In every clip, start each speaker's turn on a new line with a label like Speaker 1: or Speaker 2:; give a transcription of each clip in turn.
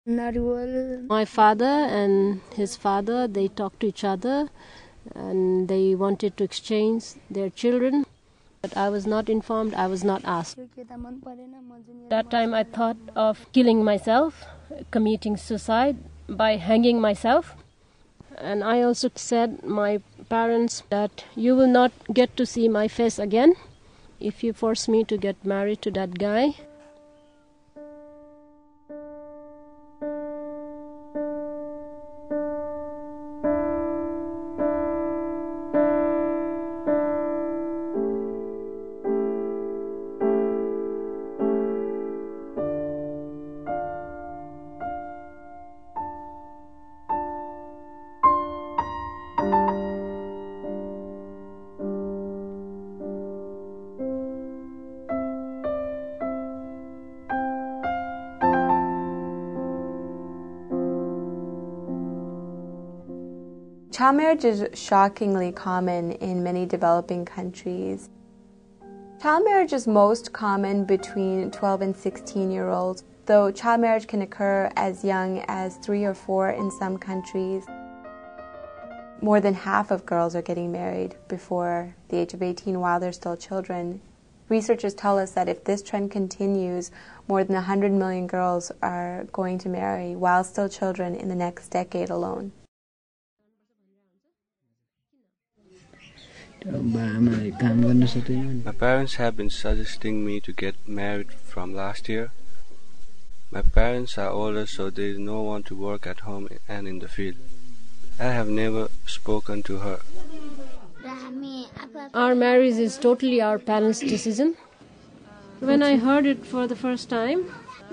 Speaker 1: My father and his father, they talked to each other and they wanted to exchange their children. But I was not informed, I was not asked. That time I thought of killing myself, committing suicide by hanging myself. And I also said my parents that you will not get to see my face again if you force me to get married to that guy.
Speaker 2: Child marriage is shockingly common in many developing countries. Child marriage is most common between 12 and 16-year-olds, though child marriage can occur as young as 3 or 4 in some countries. More than half of girls are getting married before the age of 18 while they're still children. Researchers tell us that if this trend continues, more than 100 million girls are going to marry while still children in the next decade alone.
Speaker 3: My parents have been suggesting me to get married from last year. My parents are older, so there is no one to work at home and in the field. I have never spoken to her.
Speaker 1: Our marriage is totally our parents' decision. When I heard it for the first time,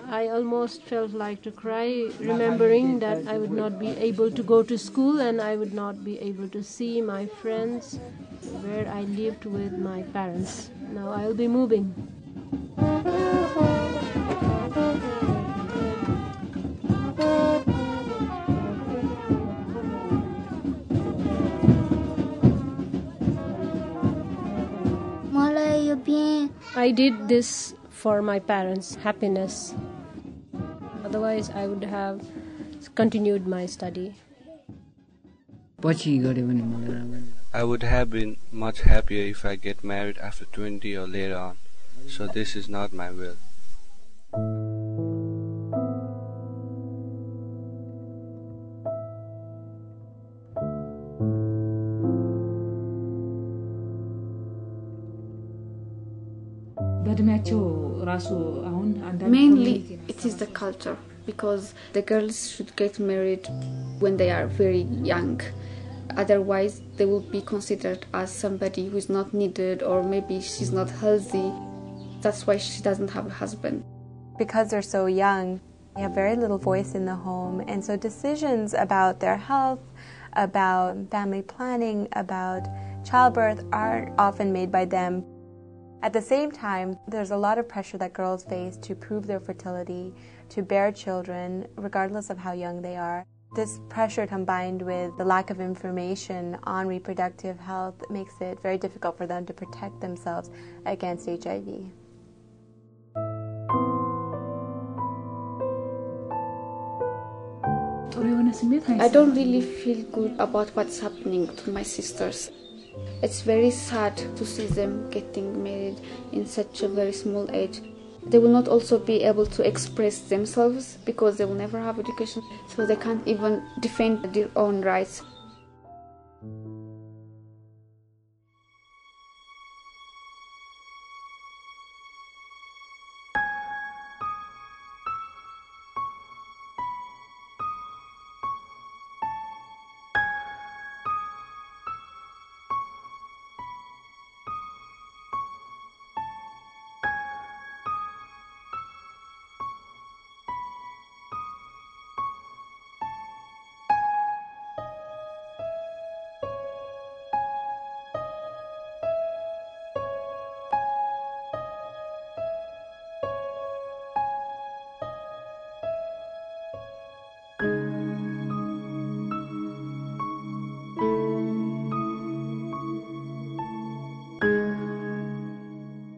Speaker 1: I almost felt like to cry, remembering that I would not be able to go to school and I would not be able to see my friends where I lived with my parents. Now I will be moving. I did this for my parents' happiness. Otherwise, I would have continued my study.
Speaker 3: I would have been much happier if I get married after 20 or later on, so this is not my will.
Speaker 4: Mainly, it is the culture, because the girls should get married when they are very young. Otherwise, they will be considered as somebody who is not needed, or maybe she's not healthy. That's why she doesn't have a husband.
Speaker 2: Because they're so young, they have very little voice in the home, and so decisions about their health, about family planning, about childbirth are often made by them. At the same time, there's a lot of pressure that girls face to prove their fertility, to bear children, regardless of how young they are. This pressure, combined with the lack of information on reproductive health, makes it very difficult for them to protect themselves against HIV.
Speaker 4: I don't really feel good about what's happening to my sisters. It's very sad to see them getting married in such a very small age. They will not also be able to express themselves because they will never have education, so they can't even defend their own rights.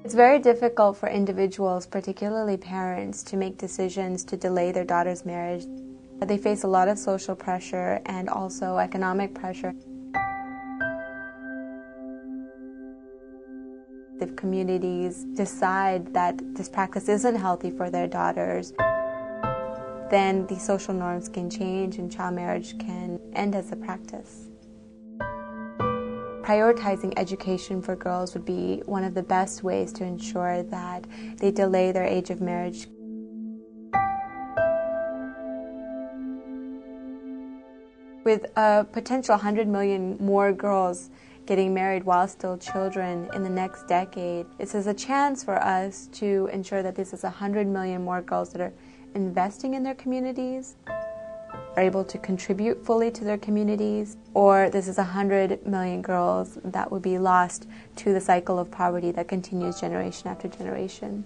Speaker 2: It's very difficult for individuals, particularly parents, to make decisions to delay their daughter's marriage. They face a lot of social pressure and also economic pressure. If communities decide that this practice isn't healthy for their daughters, then the social norms can change and child marriage can end as a practice. Prioritizing education for girls would be one of the best ways to ensure that they delay their age of marriage. With a potential 100 million more girls getting married while still children in the next decade, this is a chance for us to ensure that this is 100 million more girls that are investing in their communities, are able to contribute fully to their communities, or this is 100 million girls that would be lost to the cycle of poverty that continues generation after generation.